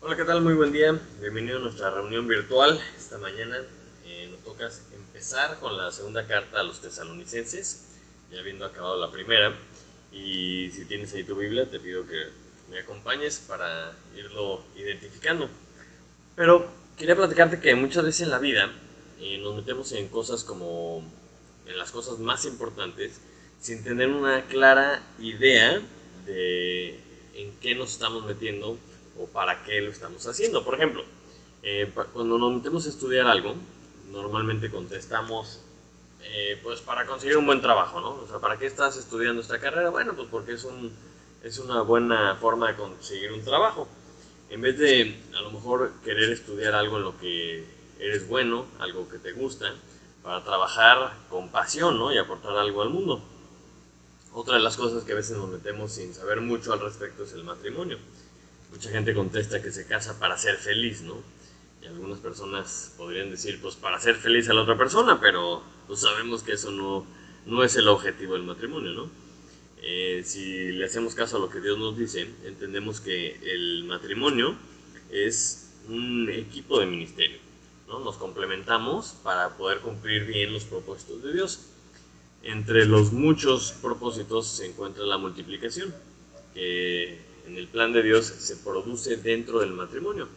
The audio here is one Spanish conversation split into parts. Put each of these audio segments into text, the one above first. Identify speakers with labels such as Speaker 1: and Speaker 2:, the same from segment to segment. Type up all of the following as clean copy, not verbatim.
Speaker 1: Hola, ¿qué tal? Muy buen día. Bienvenido a nuestra reunión virtual. Esta mañana nos toca empezar con la segunda carta a los tesalonicenses, ya habiendo acabado la primera. Y si tienes ahí tu Biblia, te pido que me acompañes para irlo identificando. Pero quería platicarte que muchas veces en la vida nos metemos en cosas como en las cosas más importantes sin tener una clara idea de en qué nos estamos metiendo o para qué lo estamos haciendo. Por ejemplo, cuando nos metemos a estudiar algo, normalmente contestamos pues para conseguir un buen trabajo, ¿no? O sea, ¿para qué estás estudiando esta carrera? Bueno, pues porque es una buena forma de conseguir un trabajo. En vez de a lo mejor querer estudiar algo en lo que eres bueno, algo que te gusta, para trabajar con pasión, ¿no? Y aportar algo al mundo. Otra de las cosas que a veces nos metemos sin saber mucho al respecto es el matrimonio. Mucha gente contesta que se casa para ser feliz, ¿no? Y algunas personas podrían decir, pues para ser feliz a la otra persona, pero pues sabemos que eso no es el objetivo del matrimonio, ¿no? Si le hacemos caso a lo que Dios nos dice, entendemos que el matrimonio es un equipo de ministerio, ¿no? Nos complementamos para poder cumplir bien los propósitos de Dios. Entre los muchos propósitos se encuentra la multiplicación, que en el plan de Dios se produce dentro del matrimonio.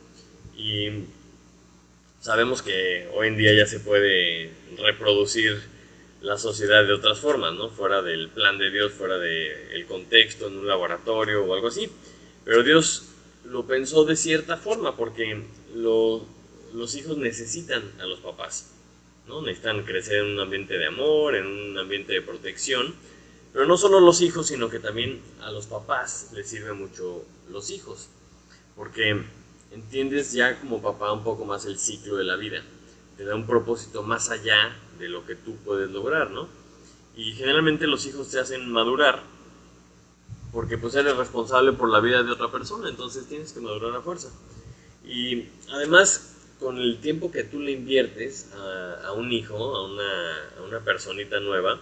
Speaker 1: Y sabemos que hoy en día ya se puede reproducir la sociedad de otras formas, ¿no? Fuera del plan de Dios, fuera del contexto, en un laboratorio o algo así. Pero Dios lo pensó de cierta forma porque los hijos necesitan a los papás, ¿no? Necesitan crecer en un ambiente de amor, en un ambiente de protección. Pero no solo los hijos, sino que también a los papás les sirve mucho los hijos. Porque entiendes ya como papá un poco más el ciclo de la vida. Te da un propósito más allá de lo que tú puedes lograr, ¿no? Y generalmente los hijos te hacen madurar porque pues eres responsable por la vida de otra persona, entonces tienes que madurar a fuerza. Y además, con el tiempo que tú le inviertes a un hijo, a una personita nueva,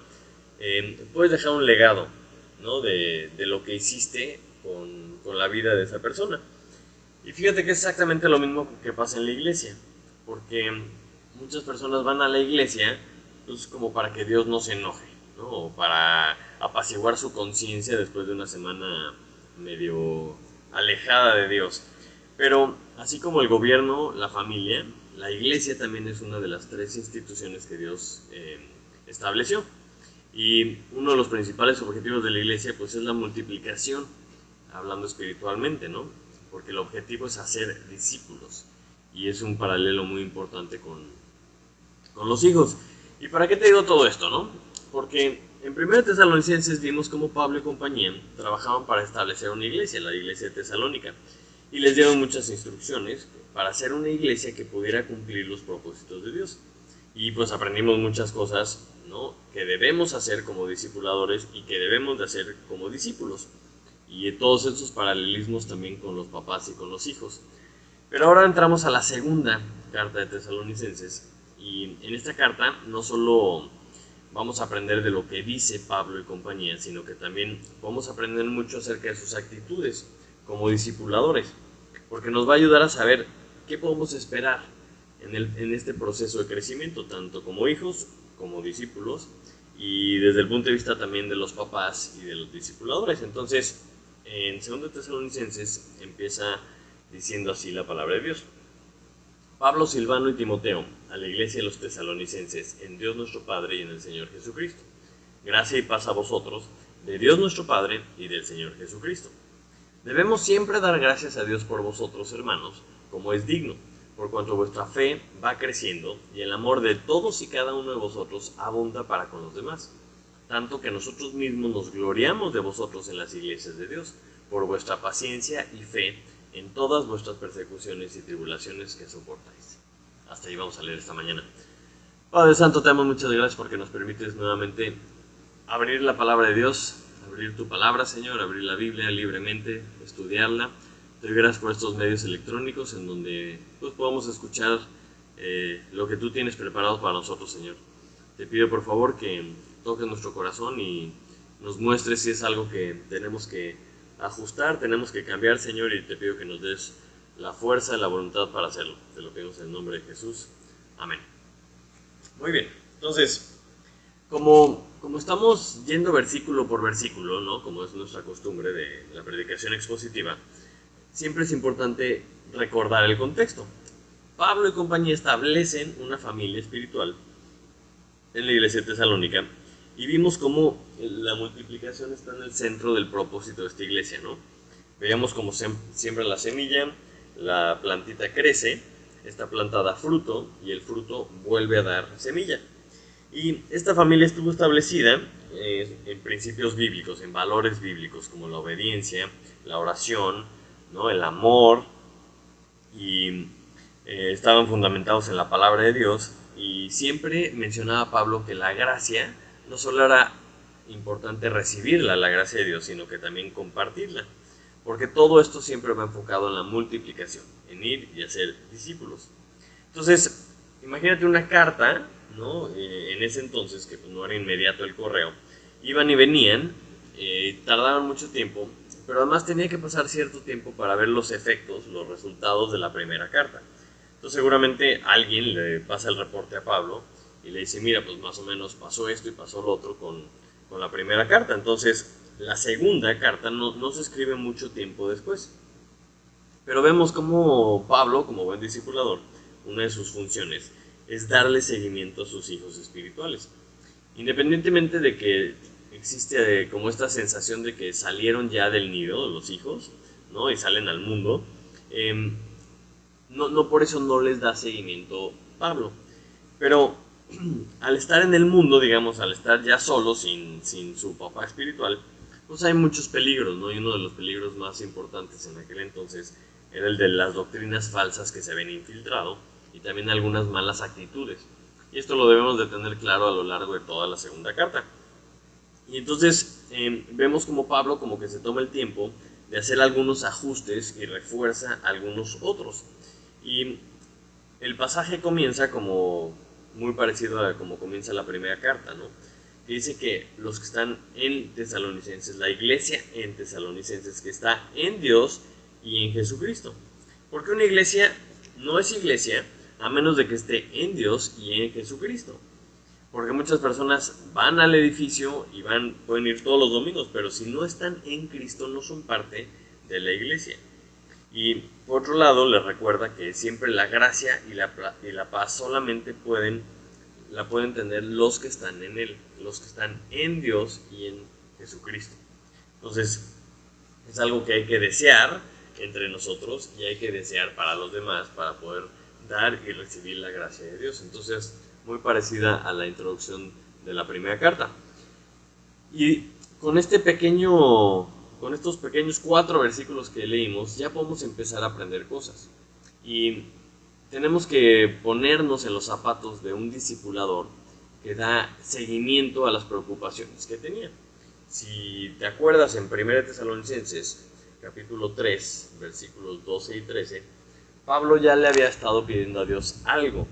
Speaker 1: puedes dejar un legado, ¿no? De lo que hiciste con la vida de esa persona. Y fíjate que es exactamente lo mismo que pasa en la iglesia, porque muchas personas van a la iglesia pues como para que Dios no se enoje, ¿no? O para apaciguar su conciencia después de una semana medio alejada de Dios. Pero así como el gobierno, la familia, la iglesia también es una de las tres instituciones que Dios estableció. Y uno de los principales objetivos de la iglesia pues es la multiplicación, hablando espiritualmente, ¿no? Porque el objetivo es hacer discípulos. Y es un paralelo muy importante con los hijos. ¿Y para qué te digo todo esto, no? Porque en 1 Tesalonicenses vimos cómo Pablo y compañía trabajaban para establecer una iglesia, la iglesia de Tesalónica. Y les dieron muchas instrucciones para hacer una iglesia que pudiera cumplir los propósitos de Dios. Y pues aprendimos muchas cosas, ¿no? Que debemos hacer como discipuladores y que debemos de hacer como discípulos. Y todos estos paralelismos también con los papás y con los hijos. Pero ahora entramos a la segunda carta de Tesalonicenses. Y en esta carta no solo vamos a aprender de lo que dice Pablo y compañía, sino que también vamos a aprender mucho acerca de sus actitudes como discipuladores. Porque nos va a ayudar a saber qué podemos esperar en este proceso de crecimiento, tanto como hijos como discípulos, y desde el punto de vista también de los papás y de los discipuladores. Entonces, en 2 Tesalonicenses empieza diciendo así la palabra de Dios. Pablo, Silvano y Timoteo, a la iglesia de los tesalonicenses, en Dios nuestro Padre y en el Señor Jesucristo. Gracia y paz a vosotros, de Dios nuestro Padre y del Señor Jesucristo. Debemos siempre dar gracias a Dios por vosotros, hermanos, como es digno, por cuanto vuestra fe va creciendo y el amor de todos y cada uno de vosotros abunda para con los demás, tanto que nosotros mismos nos gloriamos de vosotros en las iglesias de Dios, por vuestra paciencia y fe en todas vuestras persecuciones y tribulaciones que soportáis. Hasta ahí vamos a leer esta mañana. Padre Santo, te damos muchas gracias porque nos permites nuevamente abrir la palabra de Dios, abrir tu palabra, Señor, abrir la Biblia libremente, estudiarla. Te doy gracias por estos medios electrónicos en donde pues, podamos escuchar lo que tú tienes preparado para nosotros, Señor. Te pido por favor que toques nuestro corazón y nos muestres si es algo que tenemos que ajustar, tenemos que cambiar, Señor, y te pido que nos des la fuerza y la voluntad para hacerlo. Te lo pedimos en el nombre de Jesús. Amén. Muy bien, entonces, como estamos yendo versículo por versículo, ¿no? Como es nuestra costumbre de la predicación expositiva, siempre es importante recordar el contexto. Pablo y compañía establecen una familia espiritual en la iglesia de Tesalónica y vimos cómo la multiplicación está en el centro del propósito de esta iglesia, ¿no? Veíamos cómo siembra la semilla, la plantita crece, esta planta da fruto y el fruto vuelve a dar semilla. Y esta familia estuvo establecida en principios bíblicos, en valores bíblicos como la obediencia, la oración, ¿no? El amor, y estaban fundamentados en la palabra de Dios. Y siempre mencionaba Pablo que la gracia no solo era importante recibirla, la gracia de Dios, sino que también compartirla, porque todo esto siempre va enfocado en la multiplicación, en ir y hacer discípulos. Entonces, imagínate una carta, ¿no? En ese entonces, que pues no era inmediato el correo, iban y venían, tardaban mucho tiempo, pero además tenía que pasar cierto tiempo para ver los efectos, los resultados de la primera carta. Entonces seguramente alguien le pasa el reporte a Pablo y le dice, mira, pues más o menos pasó esto y pasó lo otro con la primera carta. Entonces la segunda carta no se escribe mucho tiempo después. Pero vemos como Pablo, como buen discipulador, una de sus funciones es darle seguimiento a sus hijos espirituales. Independientemente de que existe como esta sensación de que salieron ya del nido los hijos, ¿no? Y salen al mundo, no por eso no les da seguimiento Pablo. Pero al estar en el mundo, digamos, al estar ya solo, sin su papá espiritual, pues hay muchos peligros, ¿no? Y uno de los peligros más importantes en aquel entonces era el de las doctrinas falsas que se habían infiltrado y también algunas malas actitudes. Y esto lo debemos de tener claro a lo largo de toda la segunda carta. Y entonces vemos como Pablo como que se toma el tiempo de hacer algunos ajustes y refuerza algunos otros. Y el pasaje comienza como muy parecido a como comienza la primera carta, ¿no? Que dice que los que están en Tesalonicenses, la iglesia en Tesalonicenses, que está en Dios y en Jesucristo. Porque una iglesia no es iglesia a menos de que esté en Dios y en Jesucristo. Porque muchas personas van al edificio y pueden ir todos los domingos, pero si no están en Cristo no son parte de la iglesia. Y por otro lado les recuerda que siempre la gracia y la paz solamente la pueden tener los que están en Él, los que están en Dios y en Jesucristo. Entonces es algo que hay que desear entre nosotros y hay que desear para los demás para poder dar y recibir la gracia de Dios. Entonces, muy parecida a la introducción de la primera carta. Y con estos pequeños 4 versículos que leímos, ya podemos empezar a aprender cosas. Y tenemos que ponernos en los zapatos de un discipulador que da seguimiento a las preocupaciones que tenía. Si te acuerdas, en 1 Tesalonicenses, capítulo 3, versículos 12 y 13, Pablo ya le había estado pidiendo a Dios algo.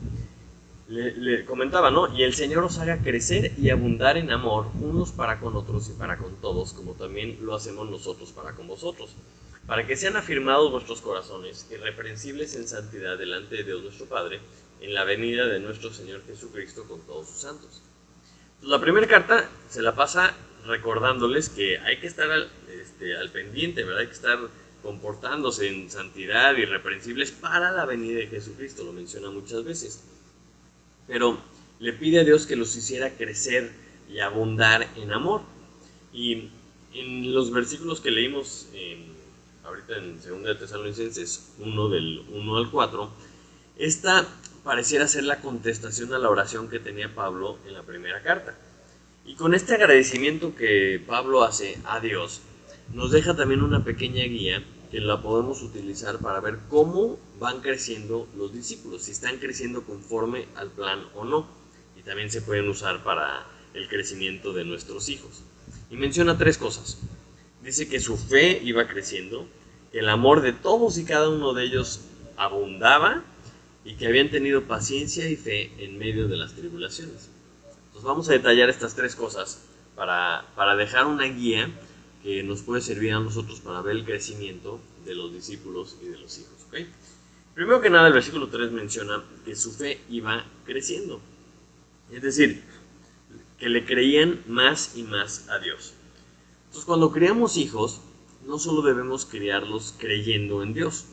Speaker 1: Le comentaba, ¿no? Y el Señor os haga crecer y abundar en amor unos para con otros y para con todos, como también lo hacemos nosotros para con vosotros, para que sean afirmados vuestros corazones, irreprensibles en santidad delante de Dios nuestro Padre, en la venida de nuestro Señor Jesucristo con todos sus santos. Entonces, la primera carta se la pasa recordándoles que hay que estar al pendiente, ¿verdad? Hay que estar comportándose en santidad, irreprensibles para la venida de Jesucristo, lo menciona muchas veces. Pero le pide a Dios que los hiciera crecer y abundar en amor. Y en los versículos que leímos ahorita en 2 Tesalonicenses 1, del 1 al 4, esta pareciera ser la contestación a la oración que tenía Pablo en la primera carta. Y con este agradecimiento que Pablo hace a Dios, nos deja también una pequeña guía que la podemos utilizar para ver cómo van creciendo los discípulos, si están creciendo conforme al plan o no. Y también se pueden usar para el crecimiento de nuestros hijos. Y menciona 3 cosas. Dice que su fe iba creciendo, que el amor de todos y cada uno de ellos abundaba y que habían tenido paciencia y fe en medio de las tribulaciones. Entonces vamos a detallar estas 3 cosas para dejar una guía que nos puede servir a nosotros para ver el crecimiento de los discípulos y de los hijos. ¿Okay? Primero que nada, el versículo 3 menciona que su fe iba creciendo. Es decir, que le creían más y más a Dios. Entonces, cuando criamos hijos, no solo debemos criarlos creyendo en Dios.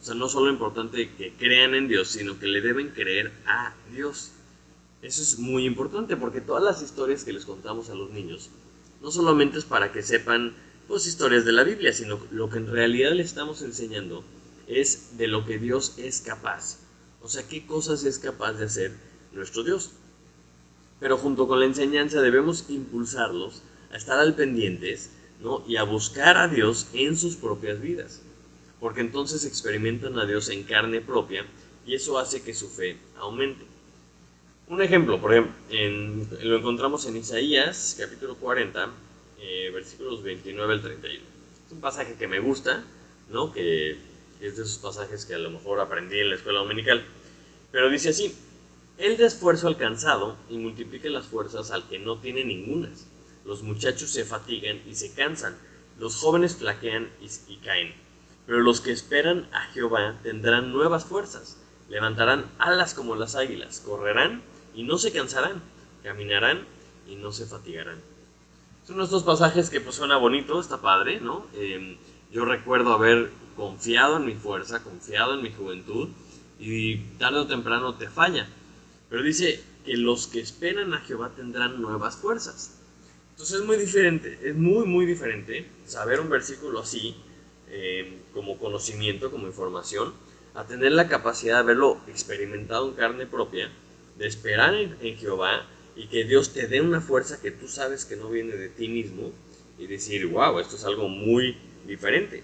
Speaker 1: O sea, no solo es importante que crean en Dios, sino que le deben creer a Dios. Eso es muy importante porque todas las historias que les contamos a los niños no solamente es para que sepan pues historias de la Biblia, sino lo que en realidad les estamos enseñando es de lo que Dios es capaz. O sea, qué cosas es capaz de hacer nuestro Dios. Pero junto con la enseñanza debemos impulsarlos a estar al pendientes, ¿no? Y a buscar a Dios en sus propias vidas. Porque entonces experimentan a Dios en carne propia y eso hace que su fe aumente. Un ejemplo, por ejemplo, lo encontramos en Isaías, capítulo 40, versículos 29 al 31. Es un pasaje que me gusta, ¿no? Que es de esos pasajes que a lo mejor aprendí en la escuela dominical. Pero dice así: Él da esfuerzo al cansado y multiplica las fuerzas al que no tiene ningunas. Los muchachos se fatigan y se cansan, los jóvenes flaquean y caen. Pero los que esperan a Jehová tendrán nuevas fuerzas, levantarán alas como las águilas, correrán y no se cansarán, caminarán y no se fatigarán. Son estos pasajes que pues suena bonito, está padre, ¿no? Yo recuerdo haber confiado en mi fuerza, confiado en mi juventud, y tarde o temprano te falla. Pero dice que los que esperan a Jehová tendrán nuevas fuerzas. Entonces es muy diferente, es muy diferente saber un versículo así, como conocimiento, como información, a tener la capacidad de haberlo experimentado en carne propia, de esperar en Jehová y que Dios te dé una fuerza que tú sabes que no viene de ti mismo y decir, wow, esto es algo muy diferente.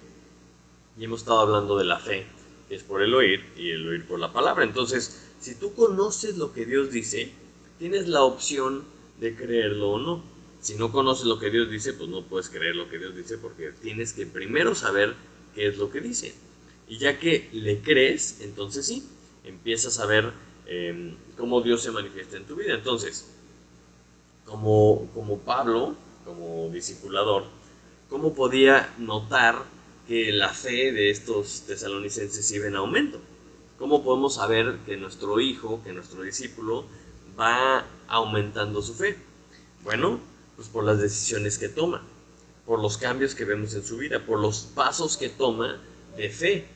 Speaker 1: Y hemos estado hablando de la fe, que es por el oír y el oír por la palabra. Entonces, si tú conoces lo que Dios dice, tienes la opción de creerlo o no. Si no conoces lo que Dios dice, pues no puedes creer lo que Dios dice porque tienes que primero saber qué es lo que dice. Y ya que le crees, entonces sí, empiezas a ver cómo Dios se manifiesta en tu vida. Entonces, como Pablo, como discipulador, ¿cómo podía notar que la fe de estos tesalonicenses iba en aumento? ¿Cómo podemos saber que nuestro hijo, que nuestro discípulo va aumentando su fe? Bueno, pues por las decisiones que toma, por los cambios que vemos en su vida, por los pasos que toma de fe.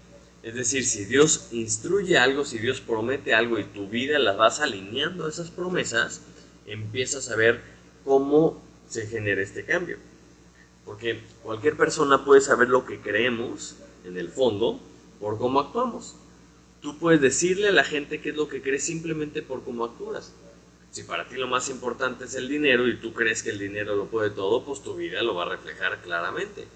Speaker 1: Es decir, si Dios instruye algo, si Dios promete algo y tu vida la vas alineando a esas promesas, empiezas a ver cómo se genera este cambio. Porque cualquier persona puede saber lo que creemos, en el fondo, por cómo actuamos. Tú puedes decirle a la gente qué es lo que crees simplemente por cómo actúas. Si para ti lo más importante es el dinero y tú crees que el dinero lo puede todo, pues tu vida lo va a reflejar claramente,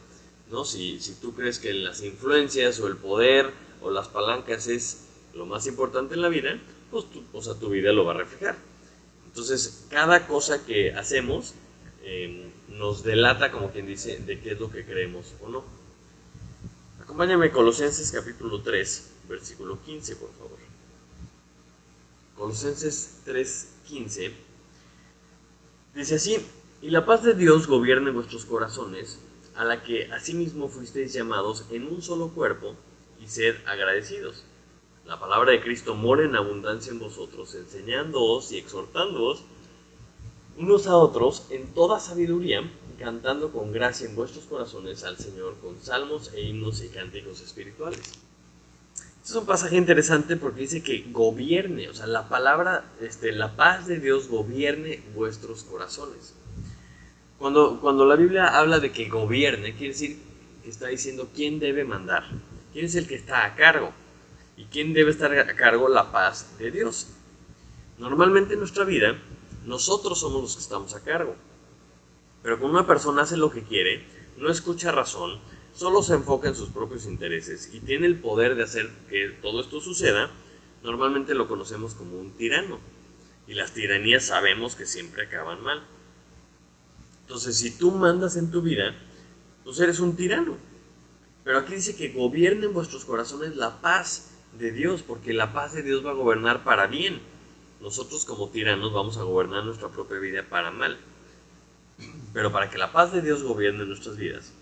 Speaker 1: ¿no? Si tú crees que las influencias o el poder o las palancas es lo más importante en la vida, pues tu vida lo va a reflejar. Entonces, cada cosa que hacemos nos delata, como quien dice, de qué es lo que creemos o no. Acompáñame a Colosenses capítulo 3, versículo 15, por favor. Colosenses 3:15 dice así: Y la paz de Dios gobierne vuestros corazones, a la que asimismo fuisteis llamados en un solo cuerpo, y sed agradecidos. La palabra de Cristo mora en abundancia en vosotros, enseñándoos y exhortándoos unos a otros en toda sabiduría, cantando con gracia en vuestros corazones al Señor con salmos e himnos y cánticos espirituales. Este es un pasaje interesante porque dice que gobierne, o sea, la palabra, la paz de Dios gobierne vuestros corazones. Cuando la Biblia habla de que gobierne, quiere decir que está diciendo quién debe mandar, quién es el que está a cargo y quién debe estar a cargo. La paz de Dios. Normalmente en nuestra vida, nosotros somos los que estamos a cargo. Pero cuando una persona hace lo que quiere, no escucha razón, solo se enfoca en sus propios intereses y tiene el poder de hacer que todo esto suceda, normalmente lo conocemos como un tirano. Y las tiranías sabemos que siempre acaban mal. Entonces, si tú mandas en tu vida, pues eres un tirano. Pero aquí dice que gobierne en vuestros corazones la paz de Dios, porque la paz de Dios va a gobernar para bien. Nosotros como tiranos vamos a gobernar nuestra propia vida para mal. Pero para que la paz de Dios gobierne nuestras vidas,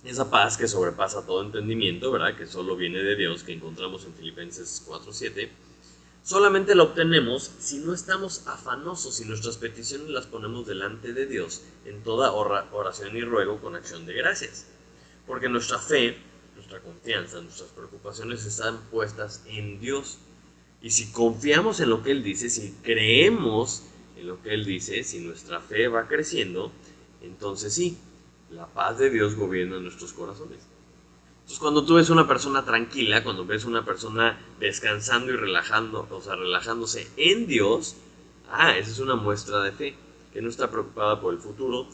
Speaker 1: Esa paz que sobrepasa todo entendimiento, ¿verdad? Que solo viene de Dios, que encontramos en Filipenses 4:7. Solamente la obtenemos si no estamos afanosos y nuestras peticiones las ponemos delante de Dios en toda oración y ruego con acción de gracias. Porque nuestra fe, nuestra confianza, nuestras preocupaciones están puestas en Dios. Y si confiamos en lo que Él dice, si creemos en lo que Él dice, si nuestra fe va creciendo, entonces sí, la paz de Dios gobierna nuestros corazones. Entonces cuando tú ves una persona tranquila, cuando ves una persona descansando y relajándose en Dios, esa es una muestra de fe, que no está preocupada por el futuro,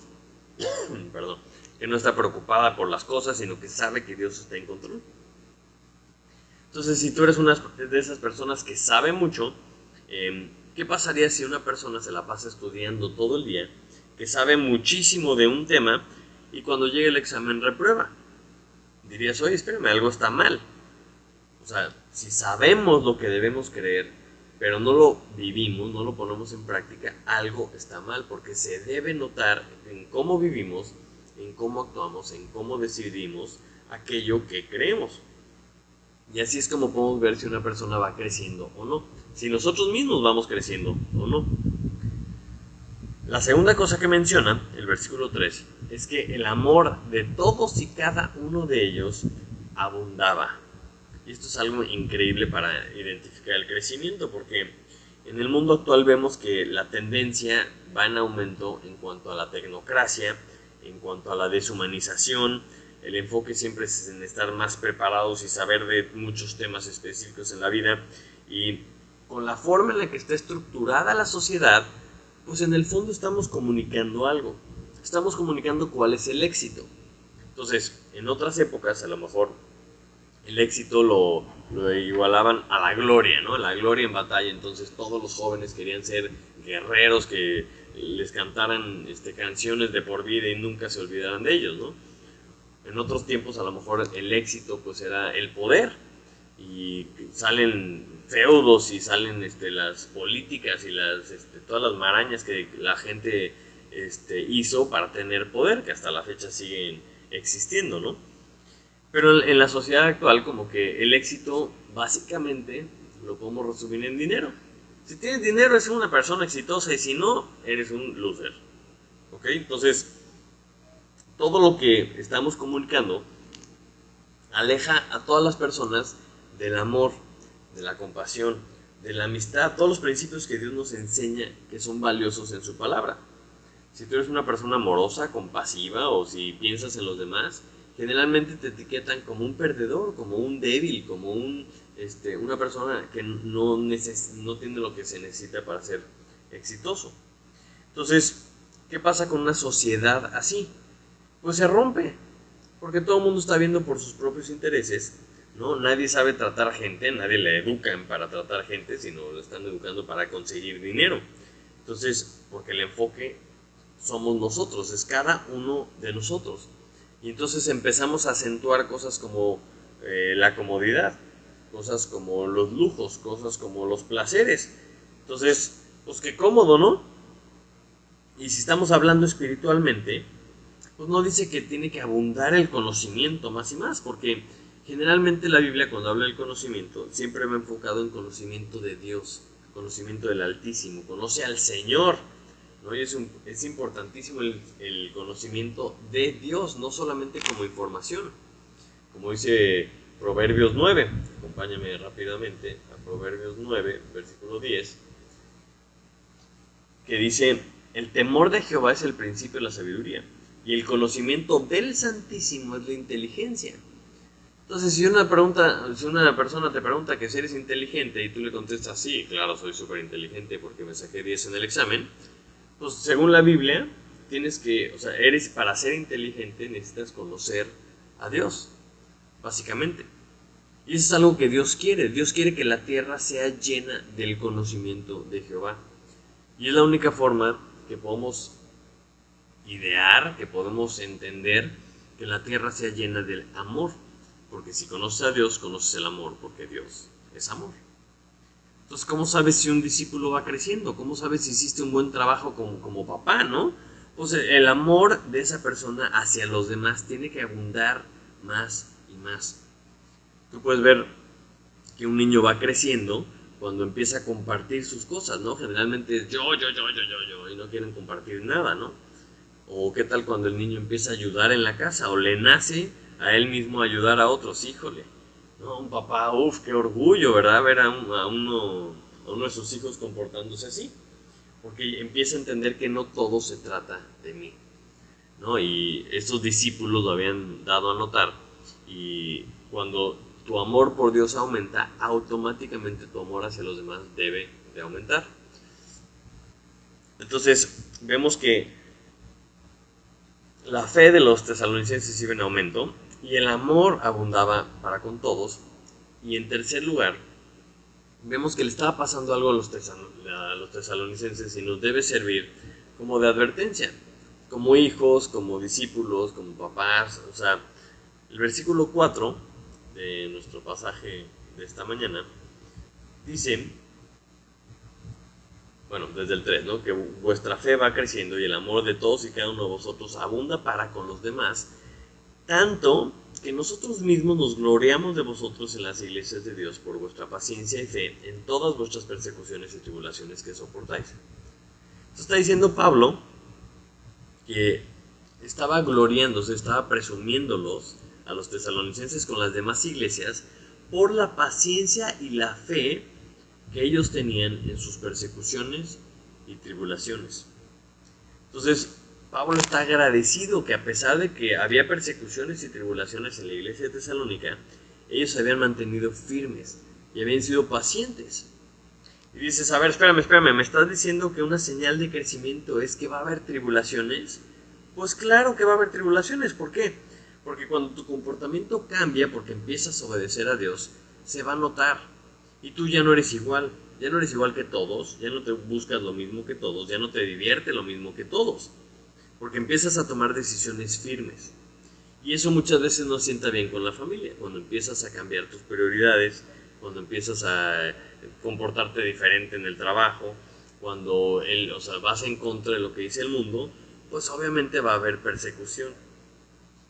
Speaker 1: perdón, que no está preocupada por las cosas, sino que sabe que Dios está en control. Entonces, si tú eres una de esas personas que sabe mucho, ¿qué pasaría si una persona se la pasa estudiando todo el día, que sabe muchísimo de un tema y cuando llegue el examen reprueba? Dirías, oye, espérame, algo está mal. O sea, si sabemos lo que debemos creer, pero no lo vivimos, no lo ponemos en práctica, algo está mal, porque se debe notar en cómo vivimos, en cómo actuamos, en cómo decidimos aquello que creemos. Y así es como podemos ver si una persona va creciendo o no, si nosotros mismos vamos creciendo o no. La segunda cosa que menciona el versículo 3 es que el amor de todos y cada uno de ellos abundaba. Y esto es algo increíble para identificar el crecimiento, porque en el mundo actual vemos que la tendencia va en aumento en cuanto a la tecnocracia, en cuanto a la deshumanización. El enfoque siempre es en estar más preparados y saber de muchos temas específicos en la vida. Y con la forma en la que está estructurada la sociedad, pues en el fondo estamos comunicando algo. Estamos comunicando cuál es el éxito. Entonces, en otras épocas a lo mejor el éxito lo igualaban a la gloria, ¿no? La gloria en batalla. Entonces todos los jóvenes querían ser guerreros que les cantaran canciones de por vida y nunca se olvidaran de ellos, ¿no? En otros tiempos a lo mejor el éxito pues era el poder y salen feudos y salen las políticas y todas las marañas que la gente hizo para tener poder, que hasta la fecha siguen existiendo, ¿no? Pero en la sociedad actual como que el éxito básicamente lo podemos resumir en dinero. Si tienes dinero eres una persona exitosa y si no, eres un loser. ¿Ok? Entonces, todo lo que estamos comunicando aleja a todas las personas del amor, de la compasión, de la amistad, todos los principios que Dios nos enseña que son valiosos en su palabra. Si tú eres una persona amorosa, compasiva o si piensas en los demás, generalmente te etiquetan como un perdedor, como un débil, como una persona que no tiene lo que se necesita para ser exitoso. Entonces, ¿qué pasa con una sociedad así? Pues se rompe, porque todo el mundo está viendo por sus propios intereses, ¿no? Nadie sabe tratar gente, nadie le educan para tratar gente, sino lo están educando para conseguir dinero. Entonces, porque el enfoque somos nosotros, es cada uno de nosotros. Y entonces empezamos a acentuar cosas como la comodidad, cosas como los lujos, cosas como los placeres. Entonces, pues qué cómodo, ¿no? Y si estamos hablando espiritualmente, pues no dice que tiene que abundar el conocimiento más y más, porque generalmente la Biblia cuando habla del conocimiento siempre va enfocado en conocimiento de Dios, conocimiento del Altísimo, conoce al Señor, ¿no? Y es importantísimo el conocimiento de Dios, no solamente como información, como dice Proverbios 9, acompáñame rápidamente a Proverbios 9, versículo 10, que dice, el temor de Jehová es el principio de la sabiduría, y el conocimiento del Santísimo es la inteligencia. Entonces, si una persona te pregunta que si eres inteligente y tú le contestas, sí, claro, soy súper inteligente porque me saqué 10 en el examen, pues según la Biblia, para ser inteligente necesitas conocer a Dios, básicamente. Y eso es algo que Dios quiere. Dios quiere que la tierra sea llena del conocimiento de Jehová. Y es la única forma que podemos idear, que podemos entender que la tierra sea llena del amor. Porque si conoces a Dios, conoces el amor, porque Dios es amor. Entonces, ¿cómo sabes si un discípulo va creciendo? ¿Cómo sabes si hiciste un buen trabajo como papá, no? pues el amor de esa persona hacia los demás tiene que abundar más y más. Tú puedes ver que un niño va creciendo cuando empieza a compartir sus cosas, ¿no? Generalmente es yo, y no quieren compartir nada, ¿no? O qué tal cuando el niño empieza a ayudar en la casa, o le nace a él mismo ayudar a otros, híjole, ¿no? Un papá, qué orgullo, ¿verdad? Ver a uno de sus hijos comportándose así, porque empieza a entender que no todo se trata de mí, ¿no? Y estos discípulos lo habían dado a notar, y cuando tu amor por Dios aumenta, automáticamente tu amor hacia los demás debe de aumentar. Entonces, vemos que la fe de los tesalonicenses iba en aumento y el amor abundaba para con todos. Y en tercer lugar, vemos que le estaba pasando algo a los tesalonicenses y nos debe servir como de advertencia, como hijos, como discípulos, como papás. O sea, el versículo 4 de nuestro pasaje de esta mañana dice, bueno, desde el 3, ¿no? Que vuestra fe va creciendo y el amor de todos y cada uno de vosotros abunda para con los demás, tanto que nosotros mismos nos gloriamos de vosotros en las iglesias de Dios por vuestra paciencia y fe en todas vuestras persecuciones y tribulaciones que soportáis. Esto está diciendo Pablo que estaba gloriándose, estaba presumiéndolos a los tesalonicenses con las demás iglesias por la paciencia y la fe que ellos tenían en sus persecuciones y tribulaciones. Entonces, Pablo está agradecido que a pesar de que había persecuciones y tribulaciones en la iglesia de Tesalónica, ellos se habían mantenido firmes y habían sido pacientes. Y dices, a ver, espérame, ¿me estás diciendo que una señal de crecimiento es que va a haber tribulaciones? Pues claro que va a haber tribulaciones, ¿por qué? Porque cuando tu comportamiento cambia, porque empiezas a obedecer a Dios, se va a notar. Y tú ya no eres igual que todos, ya no te buscas lo mismo que todos, ya no te divierte lo mismo que todos, porque empiezas a tomar decisiones firmes. Y eso muchas veces no sienta bien con la familia, cuando empiezas a cambiar tus prioridades, cuando empiezas a comportarte diferente en el trabajo, cuando vas en contra de lo que dice el mundo, pues obviamente va a haber persecución.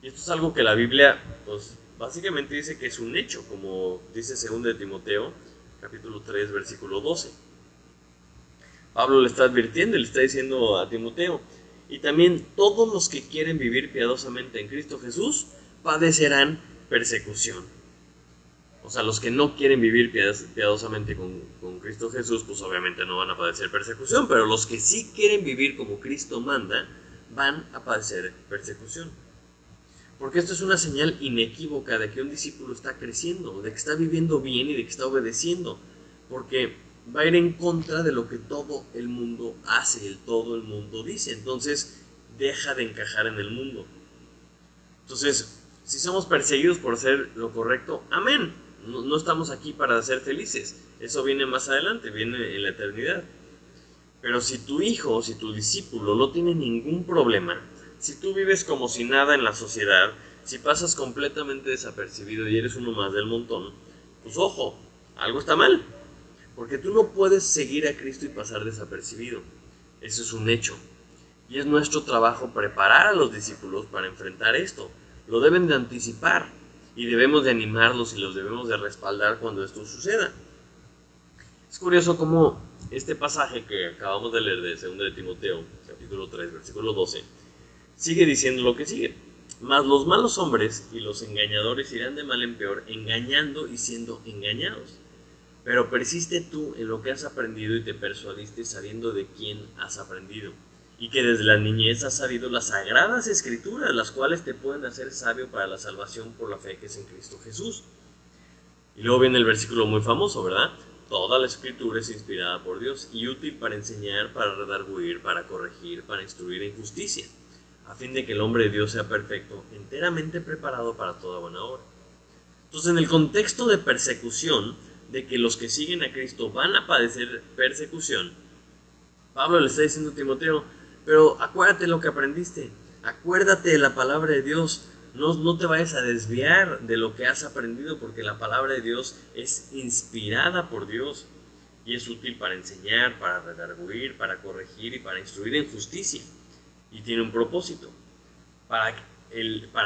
Speaker 1: Y esto es algo que la Biblia, pues básicamente dice que es un hecho, como dice 2 de Timoteo, capítulo 3, versículo 12. Pablo le está advirtiendo, le está diciendo a Timoteo, y también todos los que quieren vivir piadosamente en Cristo Jesús padecerán persecución. O sea, los que no quieren vivir piadosamente con Cristo Jesús, pues obviamente no van a padecer persecución, pero los que sí quieren vivir como Cristo manda, van a padecer persecución. Porque esto es una señal inequívoca de que un discípulo está creciendo, de que está viviendo bien y de que está obedeciendo. Porque va a ir en contra de lo que todo el mundo hace, todo el mundo dice. Entonces, deja de encajar en el mundo. Entonces, si somos perseguidos por hacer lo correcto, amén. No estamos aquí para ser felices. Eso viene más adelante, viene en la eternidad. Pero si tu hijo o si tu discípulo no tiene ningún problema, si tú vives como si nada en la sociedad, si pasas completamente desapercibido y eres uno más del montón, pues ojo, algo está mal. Porque tú no puedes seguir a Cristo y pasar desapercibido. Eso es un hecho. Y es nuestro trabajo preparar a los discípulos para enfrentar esto. Lo deben de anticipar y debemos de animarlos y los debemos de respaldar cuando esto suceda. Es curioso cómo este pasaje que acabamos de leer de 2 de Timoteo, capítulo 3, versículo 12, sigue diciendo lo que sigue. Mas los malos hombres y los engañadores irán de mal en peor, engañando y siendo engañados. Pero persiste tú en lo que has aprendido y te persuadiste sabiendo de quién has aprendido, y que desde la niñez has sabido las sagradas escrituras, las cuales te pueden hacer sabio para la salvación por la fe que es en Cristo Jesús. Y luego viene el versículo muy famoso, ¿verdad? Toda la escritura es inspirada por Dios y útil para enseñar, para redarguir, para corregir, para instruir en justicia, a fin de que el hombre de Dios sea perfecto, enteramente preparado para toda buena obra. Entonces, en el contexto de persecución, de que los que siguen a Cristo van a padecer persecución, Pablo le está diciendo a Timoteo, pero acuérdate lo que aprendiste, acuérdate de la palabra de Dios, no te vayas a desviar de lo que has aprendido, porque la palabra de Dios es inspirada por Dios y es útil para enseñar, para redarguir, para corregir y para instruir en justicia. y tiene un propósito, para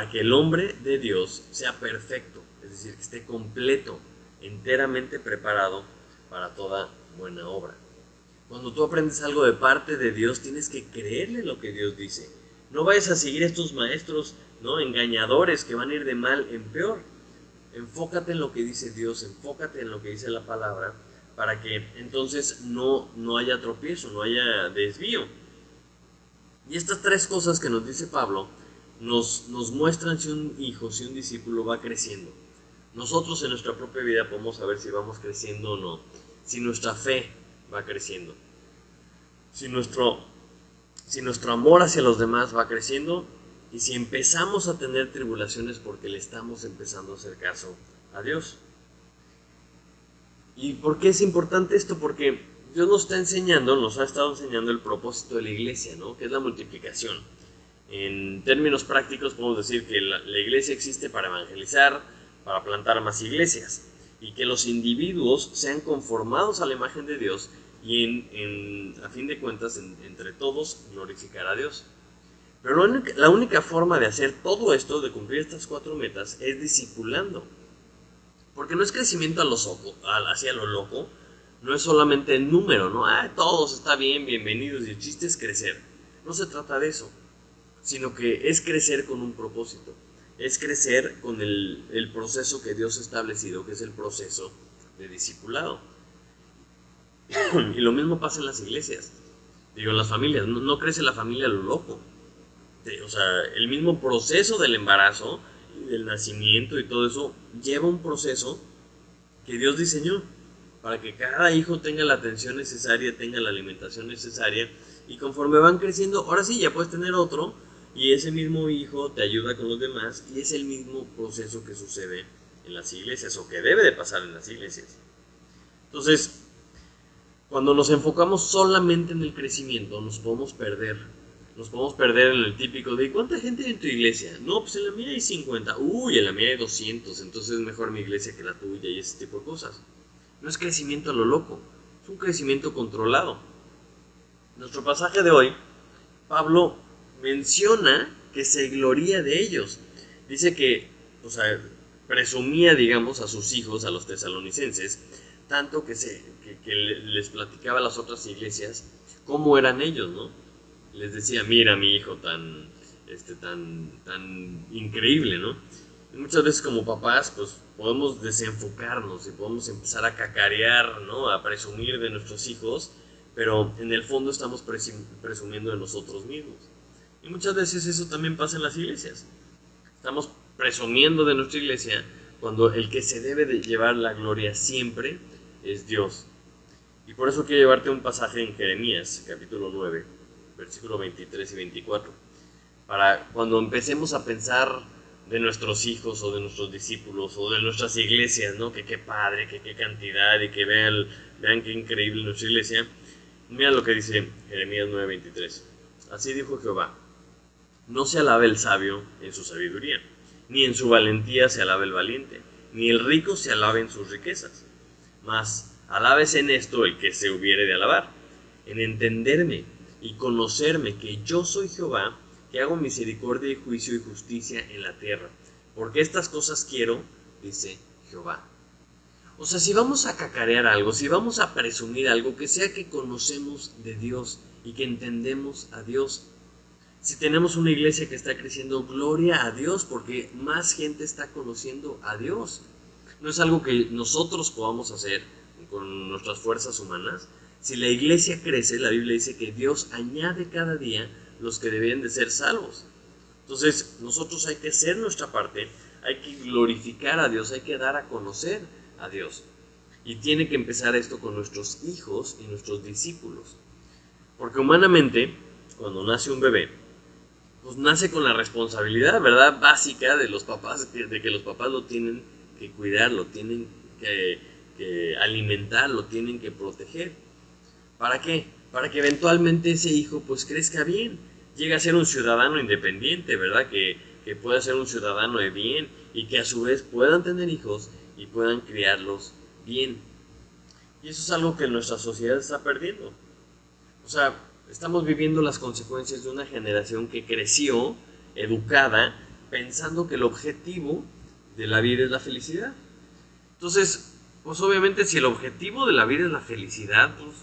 Speaker 1: que el hombre de Dios sea perfecto, es decir, que esté completo, enteramente preparado para toda buena obra. Cuando tú aprendes algo de parte de Dios, tienes que creerle lo que Dios dice. No vayas a seguir a estos maestros, ¿no?, engañadores que van a ir de mal en peor. Enfócate en lo que dice Dios, enfócate en lo que dice la palabra, para que entonces no haya tropiezo, no haya desvío. Y estas tres cosas que nos dice Pablo nos muestran si un hijo, si un discípulo va creciendo. Nosotros en nuestra propia vida podemos saber si vamos creciendo o no, si nuestra fe va creciendo, si nuestro amor hacia los demás va creciendo, y si empezamos a tener tribulaciones porque le estamos empezando a hacer caso a Dios. ¿Y por qué es importante esto? Porque Dios nos ha estado enseñando el propósito de la iglesia, ¿no?, que es la multiplicación. En términos prácticos podemos decir que la iglesia existe para evangelizar, para plantar más iglesias, y que los individuos sean conformados a la imagen de Dios y a fin de cuentas, entre todos, glorificar a Dios. Pero la única forma de hacer todo esto, de cumplir estas 4 metas, es discipulando. Porque no es crecimiento hacia lo loco, no es solamente el número, ¿no? Todos está bien, bienvenidos, y el chiste es crecer. No se trata de eso, sino que es crecer con un propósito. Es crecer con el proceso que Dios ha establecido, que es el proceso de discipulado. Y lo mismo pasa en las iglesias, en las familias. No crece la familia a lo loco. O sea, el mismo proceso del embarazo, del nacimiento y todo eso, lleva un proceso que Dios diseñó para que cada hijo tenga la atención necesaria, tenga la alimentación necesaria, y conforme van creciendo, ahora sí, ya puedes tener otro, y ese mismo hijo te ayuda con los demás, y es el mismo proceso que sucede en las iglesias, o que debe de pasar en las iglesias. Entonces, cuando nos enfocamos solamente en el crecimiento, nos podemos perder en el típico de ¿cuánta gente hay en tu iglesia? No, pues en la mía hay 50. Uy, en la mía hay 200. Entonces es mejor mi iglesia que la tuya, y ese tipo de cosas. No es crecimiento a lo loco, es un crecimiento controlado. Nuestro pasaje de hoy, Pablo menciona que se gloría de ellos. Dice que, presumía, digamos, a sus hijos, a los tesalonicenses, tanto que les platicaba a las otras iglesias cómo eran ellos, ¿no? Les decía, mira, mi hijo tan increíble, ¿no? Y muchas veces como papás, pues podemos desenfocarnos y podemos empezar a cacarear, ¿no?, a presumir de nuestros hijos, pero en el fondo estamos presumiendo de nosotros mismos. Y muchas veces eso también pasa en las iglesias. Estamos presumiendo de nuestra iglesia cuando el que se debe de llevar la gloria siempre es Dios. Y por eso quiero llevarte un pasaje en Jeremías, capítulo 9, versículos 23 y 24. Para cuando empecemos a pensar de nuestros hijos o de nuestros discípulos o de nuestras iglesias, ¿no?, que qué padre, que qué cantidad, y que vean qué increíble nuestra iglesia. Mira lo que dice Jeremías 9:23. Así dijo Jehová: no se alabe el sabio en su sabiduría, ni en su valentía se alabe el valiente, ni el rico se alabe en sus riquezas. Mas alábese en esto el que se hubiere de alabar, en entenderme y conocerme, que yo soy Jehová, que hago misericordia y juicio y justicia en la tierra. Porque estas cosas quiero, dice Jehová. O sea, si vamos a cacarear algo, si vamos a presumir algo, que sea que conocemos de Dios y que entendemos a Dios. Si tenemos una iglesia que está creciendo, gloria a Dios, porque más gente está conociendo a Dios. No es algo que nosotros podamos hacer con nuestras fuerzas humanas. Si la iglesia crece, la Biblia dice que Dios añade cada día los que deben de ser salvos. Entonces, nosotros hay que hacer nuestra parte, hay que glorificar a Dios, hay que dar a conocer a Dios. Y tiene que empezar esto con nuestros hijos y nuestros discípulos. Porque humanamente, cuando nace un bebé, pues nace con la responsabilidad, ¿verdad?, básica de los papás, de que los papás lo tienen que cuidar, lo tienen que alimentar, lo tienen que proteger. ¿Para qué? Para que eventualmente ese hijo pues crezca bien, llegue a ser un ciudadano independiente, ¿verdad?, que pueda ser un ciudadano de bien, y que a su vez puedan tener hijos y puedan criarlos bien. Y eso es algo que nuestra sociedad está perdiendo. O sea, Estamos viviendo las consecuencias de una generación que creció educada pensando que el objetivo de la vida es la felicidad. Entonces, pues obviamente si el objetivo de la vida es la felicidad, pues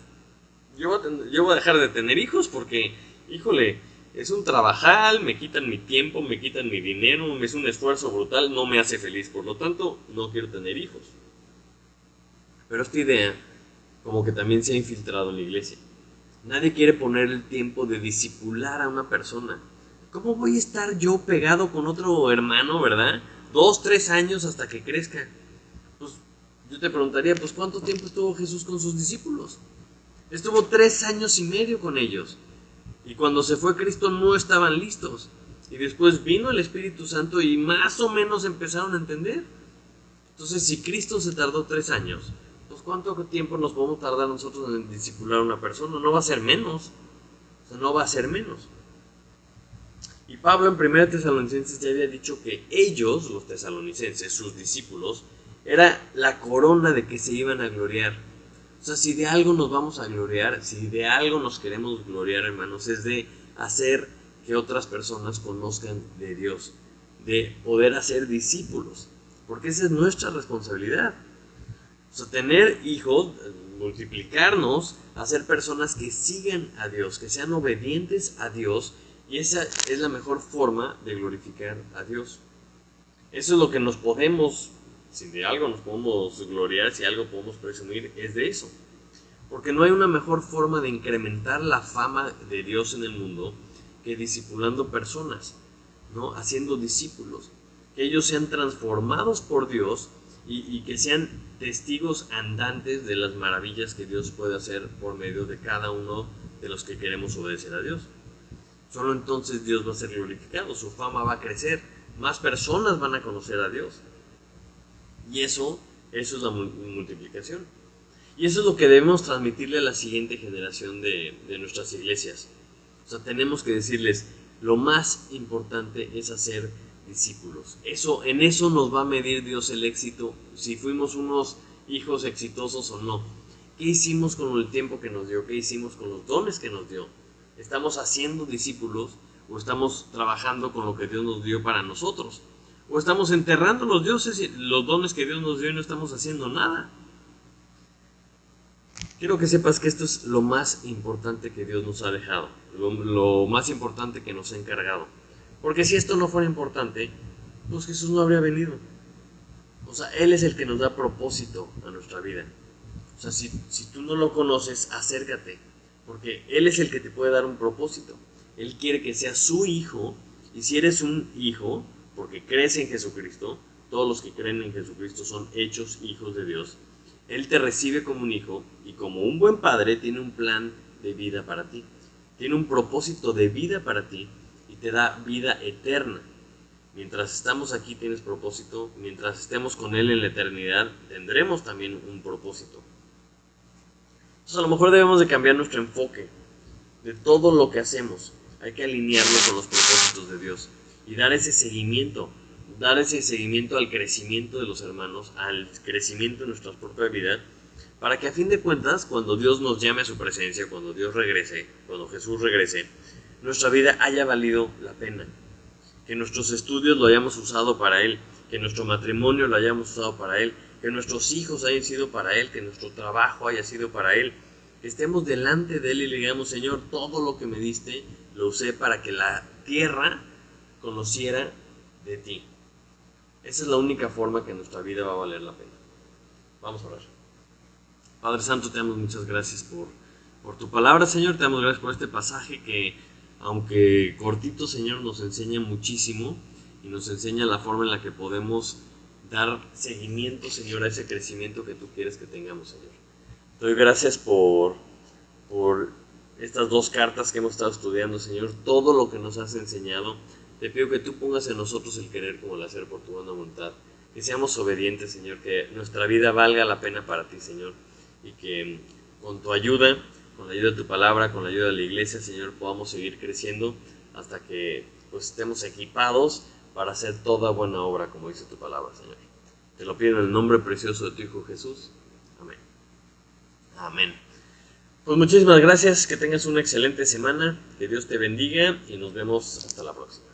Speaker 1: yo voy a dejar de tener hijos porque, híjole, es un trabajal, me quitan mi tiempo, me quitan mi dinero, es un esfuerzo brutal, no me hace feliz, por lo tanto, no quiero tener hijos. Pero esta idea, como que también se ha infiltrado en la iglesia. Nadie quiere poner el tiempo de discipular a una persona. ¿Cómo voy a estar yo pegado con otro hermano, verdad? 2, 3 años hasta que crezca. Pues yo te preguntaría, pues ¿cuánto tiempo estuvo Jesús con sus discípulos? Estuvo 3 años y medio con ellos. Y cuando se fue Cristo no estaban listos. Y después vino el Espíritu Santo y más o menos empezaron a entender. Entonces, si Cristo se tardó 3 años, pues ¿cuánto tiempo nos podemos tardar nosotros en discipular a una persona? No va a ser menos. O sea, no va a ser menos. Y Pablo en 1 Tesalonicenses ya había dicho que ellos, los tesalonicenses, sus discípulos, era la corona de que se iban a gloriar. O sea, si de algo nos vamos a gloriar, si de algo nos queremos gloriar, hermanos, es de hacer que otras personas conozcan de Dios, de poder hacer discípulos, porque esa es nuestra responsabilidad. O sea, tener hijos, multiplicarnos, hacer personas que sigan a Dios, que sean obedientes a Dios, y esa es la mejor forma de glorificar a Dios. Eso es lo que nos podemos, si de algo nos podemos gloriar, si algo podemos presumir, es de eso. Porque no hay una mejor forma de incrementar la fama de Dios en el mundo que discipulando personas, ¿no? Haciendo discípulos, que ellos sean transformados por Dios y que sean testigos andantes de las maravillas que Dios puede hacer por medio de cada uno de los que queremos obedecer a Dios. Solo entonces Dios va a ser glorificado, su fama va a crecer, más personas van a conocer a Dios. Y eso es la multiplicación. Y eso es lo que debemos transmitirle a la siguiente generación de nuestras iglesias. O sea, tenemos que decirles, lo más importante es hacer discípulos. En eso nos va a medir Dios el éxito, si fuimos unos hijos exitosos o no. ¿Qué hicimos con el tiempo que nos dio? ¿Qué hicimos con los dones que nos dio? ¿Estamos haciendo discípulos o estamos trabajando con lo que Dios nos dio para nosotros? ¿O estamos enterrando los dones que Dios nos dio y no estamos haciendo nada? Quiero que sepas que esto es lo más importante que Dios nos ha dejado, lo más importante que nos ha encargado. Porque si esto no fuera importante, pues Jesús no habría venido. O sea, Él es el que nos da propósito a nuestra vida. O sea, si tú no lo conoces, acércate, porque Él es el que te puede dar un propósito. Él quiere que seas su hijo, y si eres un hijo, porque crees en Jesucristo, todos los que creen en Jesucristo son hechos hijos de Dios. Él te recibe como un hijo y como un buen padre tiene un plan de vida para ti. Tiene un propósito de vida para ti y te da vida eterna. Mientras estamos aquí tienes propósito, mientras estemos con Él en la eternidad tendremos también un propósito. Entonces a lo mejor debemos de cambiar nuestro enfoque de todo lo que hacemos. Hay que alinearlo con los propósitos de Dios y dar ese seguimiento al crecimiento de los hermanos, al crecimiento de nuestra propia vida, para que a fin de cuentas, cuando Dios nos llame a su presencia, cuando Dios regrese, cuando Jesús regrese, nuestra vida haya valido la pena. Que nuestros estudios lo hayamos usado para Él, que nuestro matrimonio lo hayamos usado para Él, que nuestros hijos hayan sido para Él, que nuestro trabajo haya sido para Él, que estemos delante de Él y le digamos, Señor, todo lo que me diste lo usé para que la tierra conociera de ti. Esa es la única forma que nuestra vida va a valer la pena. Vamos a orar. Padre Santo, te damos muchas gracias por tu palabra, Señor. Te damos gracias por este pasaje que, aunque cortito, Señor, nos enseña muchísimo y nos enseña la forma en la que podemos dar seguimiento, Señor, a ese crecimiento que tú quieres que tengamos, Señor. Te doy gracias por estas 2 cartas que hemos estado estudiando, Señor, todo lo que nos has enseñado. Te pido que tú pongas en nosotros el querer como el hacer por tu buena voluntad. Que seamos obedientes, Señor, que nuestra vida valga la pena para ti, Señor. Y que con tu ayuda, con la ayuda de tu palabra, con la ayuda de la iglesia, Señor, podamos seguir creciendo hasta que pues estemos equipados para hacer toda buena obra, como dice tu palabra, Señor. Te lo pido en el nombre precioso de tu Hijo Jesús. Amén. Amén. Pues muchísimas gracias, que tengas una excelente semana, que Dios te bendiga y nos vemos hasta la próxima.